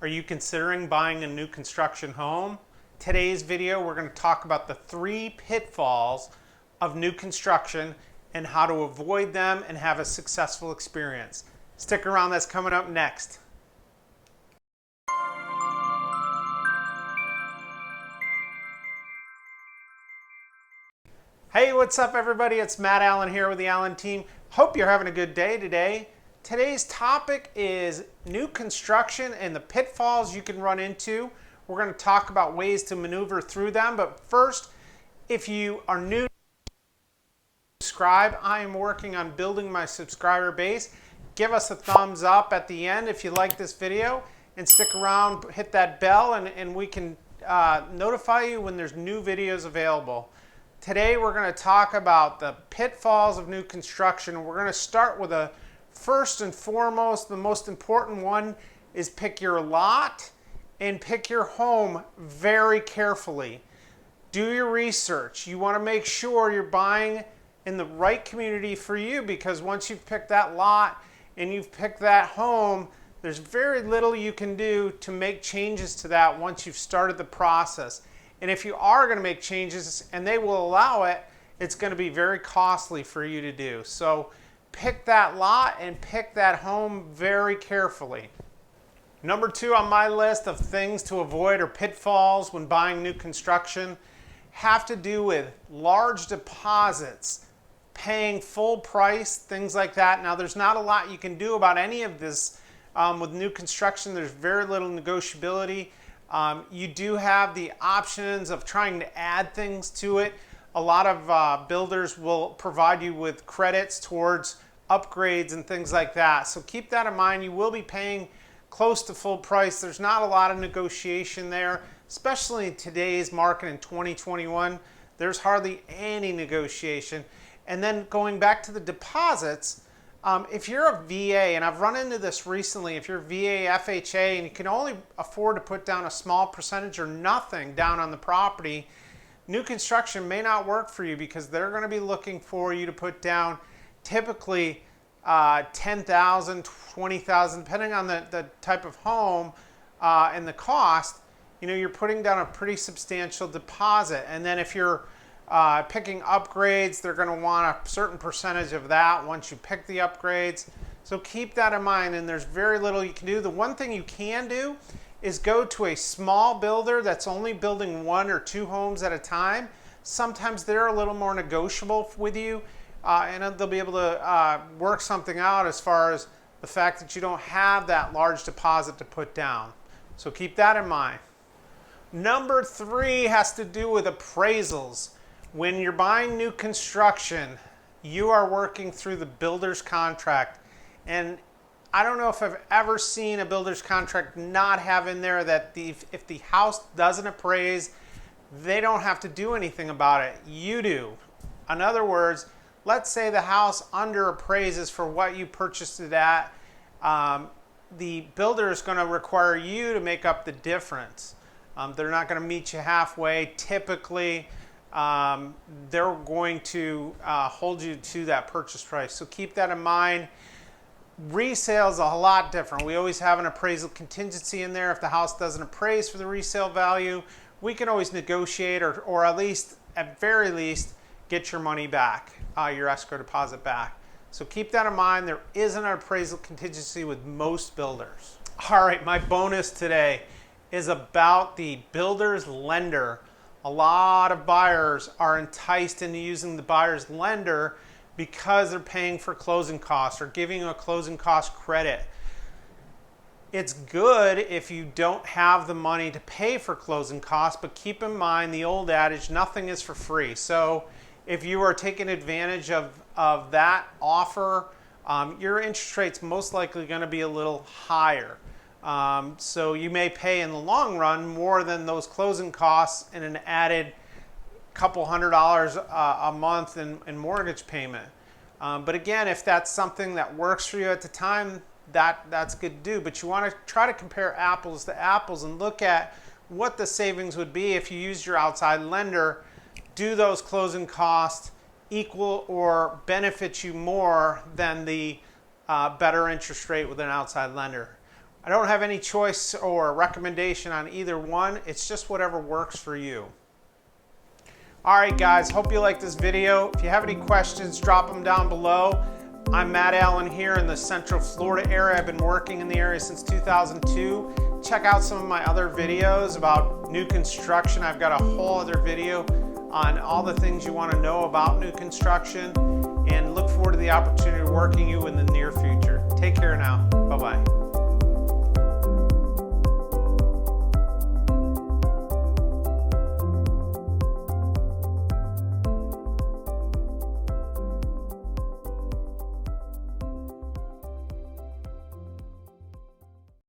Are you considering buying a new construction home? Today's video, we're going to talk about the 3 pitfalls of new construction and how to avoid them and have a successful experience. Stick around, that's coming up next. Hey, what's up everybody? It's Matt Allen here with the Allen team. Hope you're having a good day today. Today's topic is new construction and the pitfalls you can run into. We're going to talk about ways to maneuver through them, but first, if you are new, subscribe. I am working on building my subscriber base. Give us a thumbs up at the end if you like this video, and stick around, hit that bell, and we can notify you when there's new videos available. Today we're going to talk about the pitfalls of new construction. We're going to start with a first and foremost, the most important one is pick your lot and pick your home very carefully. Do your research. You want to make sure you're buying in the right community for you, because once you've picked that lot and you've picked that home, there's very little you can do to make changes to that once you've started the process. And if you are going to make changes and they will allow it, it's going to be very costly for you to do. So pick that lot and pick that home very carefully. Number 2 on my list of things to avoid or pitfalls when buying new construction have to do with large deposits, paying full price, things like that. Now, there's not a lot you can do about any of this with new construction. There's very little negotiability. You do have the options of trying to add things to it. A lot of builders will provide you with credits towards upgrades and things like that. So keep that in mind. You will be paying close to full price. There's not a lot of negotiation there, especially in today's market in 2021. There's hardly any negotiation. And then going back to the deposits, if you're a VA, and I've run into this recently, if you're VA, FHA, and you can only afford to put down a small percentage or nothing down on the property, new construction may not work for you, because they're going to be looking for you to put down typically $10,000, $20,000, depending on the type of home and the cost. You know, you're putting down a pretty substantial deposit. And then if you're picking upgrades, they're going to want a certain percentage of that once you pick the upgrades. So keep that in mind, and there's very little you can do. The one thing you can do is go to a small builder that's only building 1 or 2 homes at a time. Sometimes they're a little more negotiable with you, and they'll be able to work something out as far as the fact that you don't have that large deposit to put down. So keep that in mind. Number 3 has to do with appraisals. When you're buying new construction, you are working through the builder's contract. And I don't know if I've ever seen a builder's contract not have in there that if the house doesn't appraise, they don't have to do anything about it. You do. In other words, let's say the house under appraises for what you purchased it at. The builder is going to require you to make up the difference. They're not going to meet you halfway. Typically, they're going to hold you to that purchase price. So keep that in mind. Resale is a lot different. We always have an appraisal contingency in there. If the house doesn't appraise for the resale value, we can always negotiate, or at least, at very least, get your money back, your escrow deposit back. So keep that in mind. There isn't an appraisal contingency with most builders. All right, my bonus today is about the builder's lender. A lot of buyers are enticed into using the buyer's lender because they're paying for closing costs or giving you a closing cost credit. It's good if you don't have the money to pay for closing costs, but keep in mind the old adage, nothing is for free. So if you are taking advantage of that offer, your interest rate's most likely going to be a little higher. So you may pay in the long run more than those closing costs and an added couple $100 a month in mortgage payment. But again, if that's something that works for you at the time, that's good to do. But you want to try to compare apples to apples and look at what the savings would be if you used your outside lender. Do those closing costs equal or benefit you more than the better interest rate with an outside lender? I don't have any choice or recommendation on either one. It's just whatever works for you. All right, guys, hope you like this video. If you have any questions, drop them down below. I'm Matt Allen here in the Central Florida area. I've been working in the area since 2002. Check out some of my other videos about new construction. I've got a whole other video on all the things you want to know about new construction, and look forward to the opportunity of working you in the near future. Take care now. Bye-bye.